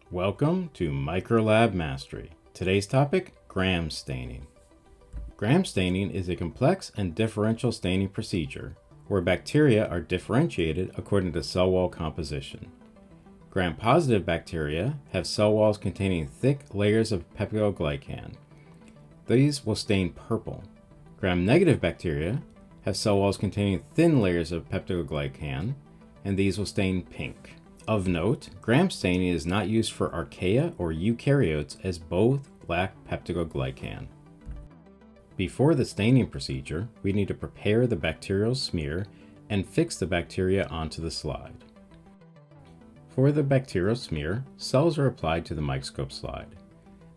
Welcome to Microlab Mastery. Today's topic, gram staining. Gram staining is a complex and differential staining procedure where bacteria are differentiated according to cell wall composition. Gram-positive bacteria have cell walls containing thick layers of peptidoglycan. These will stain purple. Gram-negative bacteria have cell walls containing thin layers of peptidoglycan, and these will stain pink. Of note, gram staining is not used for archaea or eukaryotes as both lack peptidoglycan. Before the staining procedure, we need to prepare the bacterial smear and fix the bacteria onto the slide. For the bacterial smear, cells are applied to the microscope slide.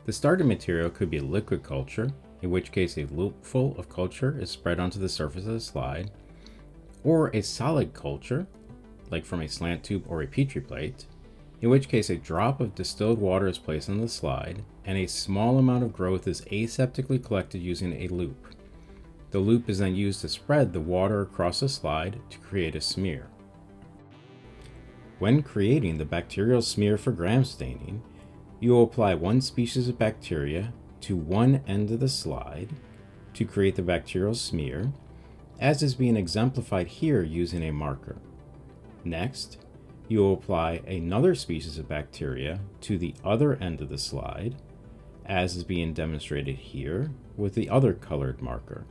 The starting material could be a liquid culture, in which case a loopful of culture is spread onto the surface of the slide, or a solid culture, like from a slant tube or a petri plate, in which case a drop of distilled water is placed on the slide and a small amount of growth is aseptically collected using a loop. The loop is then used to spread the water across the slide to create a smear. When creating the bacterial smear for gram staining, you will apply one species of bacteria to one end of the slide to create the bacterial smear, as is being exemplified here using a marker. Next, you will apply another species of bacteria to the other end of the slide, as is being demonstrated here with the other colored marker.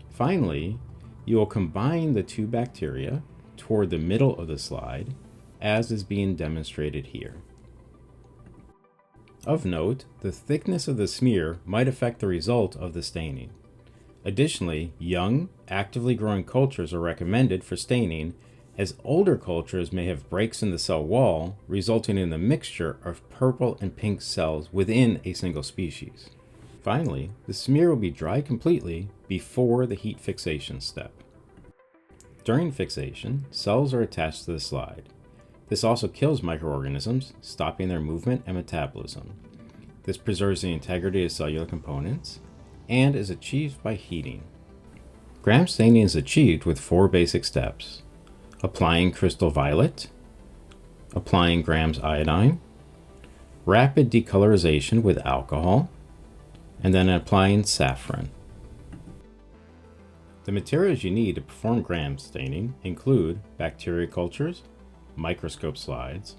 Finally, you will combine the two bacteria toward the middle of the slide, as is being demonstrated here. Of note, the thickness of the smear might affect the result of the staining. Additionally, young, actively growing cultures are recommended for staining, as older cultures may have breaks in the cell wall, resulting in a mixture of purple and pink cells within a single species. Finally, the smear will be dried completely before the heat fixation step. During fixation, cells are attached to the slide. This also kills microorganisms, stopping their movement and metabolism. This preserves the integrity of cellular components and is achieved by heating. Gram staining is achieved with 4 basic steps: applying crystal violet, applying Gram's iodine, rapid decolorization with alcohol, and then applying saffron. The materials you need to perform gram staining include bacteria cultures, microscope slides,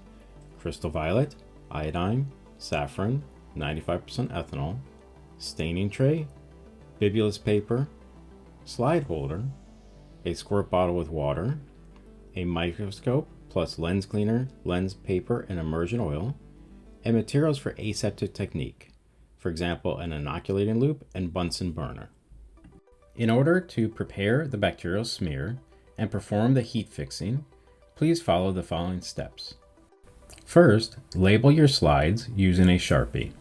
crystal violet, iodine, saffron, 95% ethanol, staining tray, bibulous paper, slide holder, a squirt bottle with water, a microscope plus lens cleaner, lens paper, and immersion oil, and materials for aseptic technique, for example, an inoculating loop and Bunsen burner. In order to prepare the bacterial smear and perform the heat fixing, please follow the following steps. First, label your slides using a Sharpie.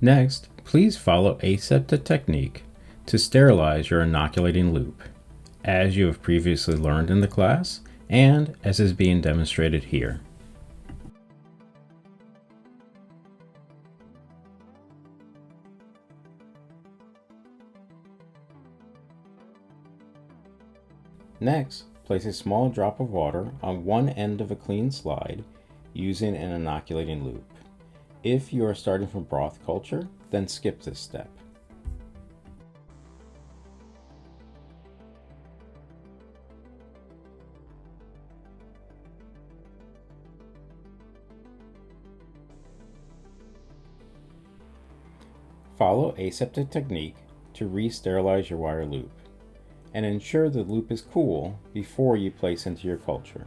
Next, please follow aseptic technique to sterilize your inoculating loop, as you have previously learned in the class and as is being demonstrated here. Next, place a small drop of water on one end of a clean slide using an inoculating loop. If you are starting from broth culture, then skip this step. Follow aseptic technique to re-sterilize your wire loop, and ensure the loop is cool before you place into your culture.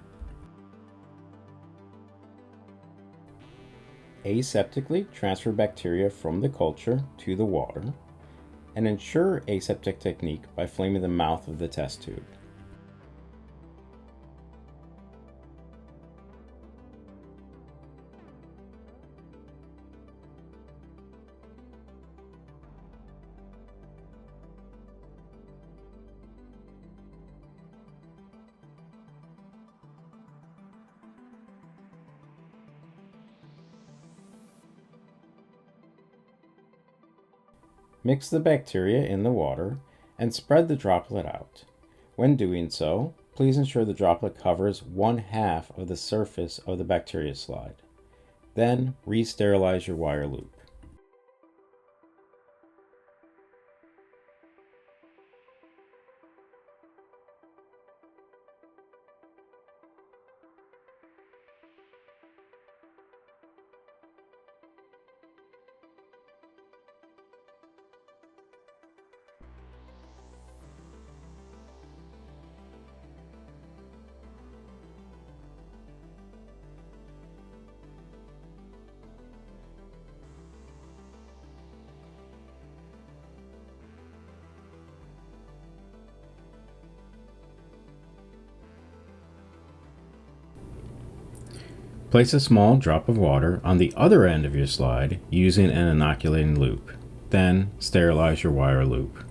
Aseptically transfer bacteria from the culture to the water, and ensure aseptic technique by flaming the mouth of the test tube. Mix the bacteria in the water and spread the droplet out. When doing so, please ensure the droplet covers 1/2 of the surface of the bacteria slide. Then re-sterilize your wire loop. Place a small drop of water on the other end of your slide using an inoculating loop. Then sterilize your wire loop.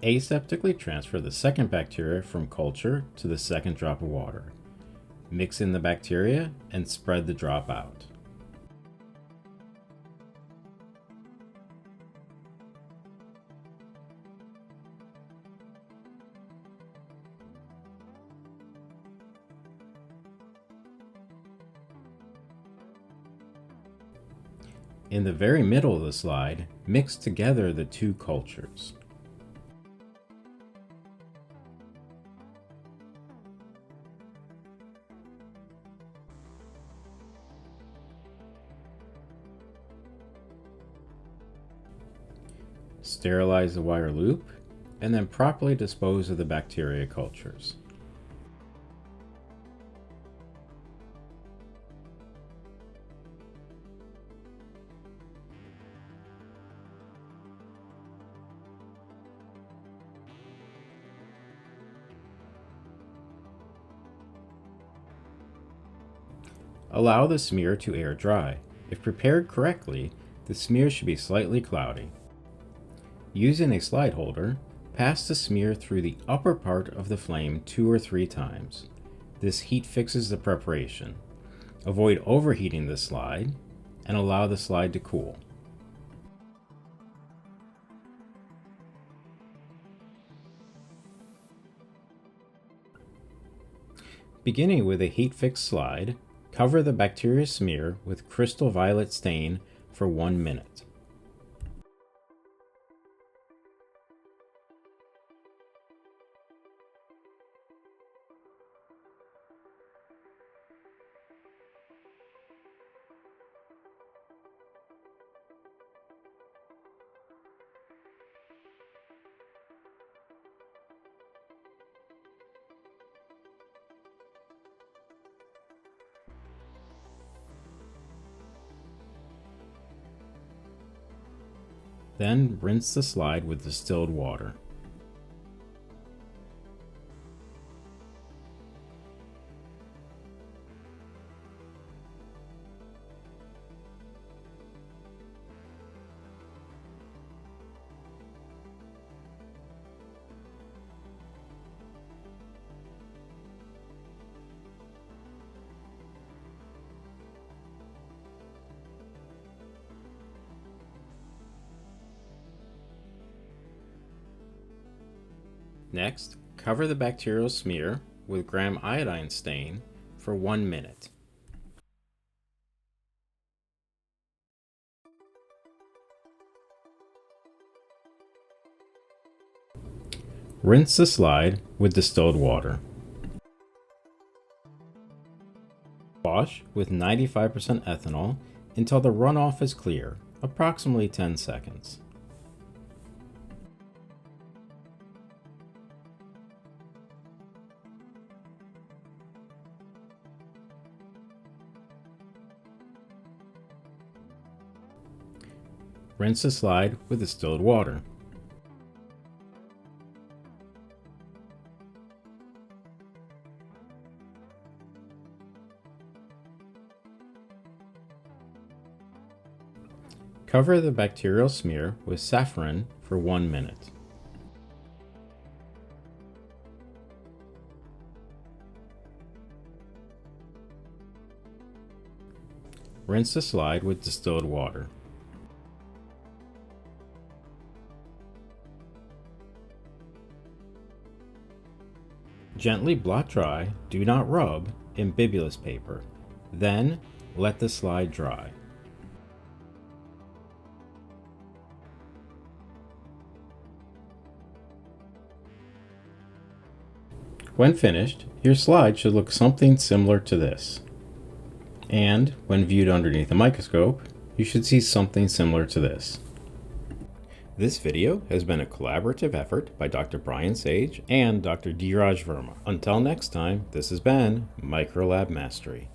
Aseptically transfer the second bacteria from culture to the second drop of water. Mix in the bacteria and spread the drop out. In the very middle of the slide, mix together the two cultures. Sterilize the wire loop, and then properly dispose of the bacteria cultures. Allow the smear to air dry. If prepared correctly, the smear should be slightly cloudy. Using a slide holder, pass the smear through the upper part of the flame 2 or 3 times. This heat fixes the preparation. Avoid overheating the slide and allow the slide to cool. Beginning with a heat-fixed slide, cover the bacteria smear with crystal violet stain for 1 minute. Then rinse the slide with distilled water. Next, cover the bacterial smear with gram iodine stain for 1 minute. Rinse the slide with distilled water. Wash with 95% ethanol until the runoff is clear, approximately 10 seconds. Rinse the slide with distilled water. Cover the bacterial smear with saffron for 1 minute. Rinse the slide with distilled water. Gently blot dry, do not rub, in bibulous paper. Then, let the slide dry. When finished, your slide should look something similar to this. And, when viewed underneath a microscope, you should see something similar to this. This video has been a collaborative effort by Dr. Brian Sage and Dr. Dheeraj Verma. Until next time, this has been Microlab Mastery.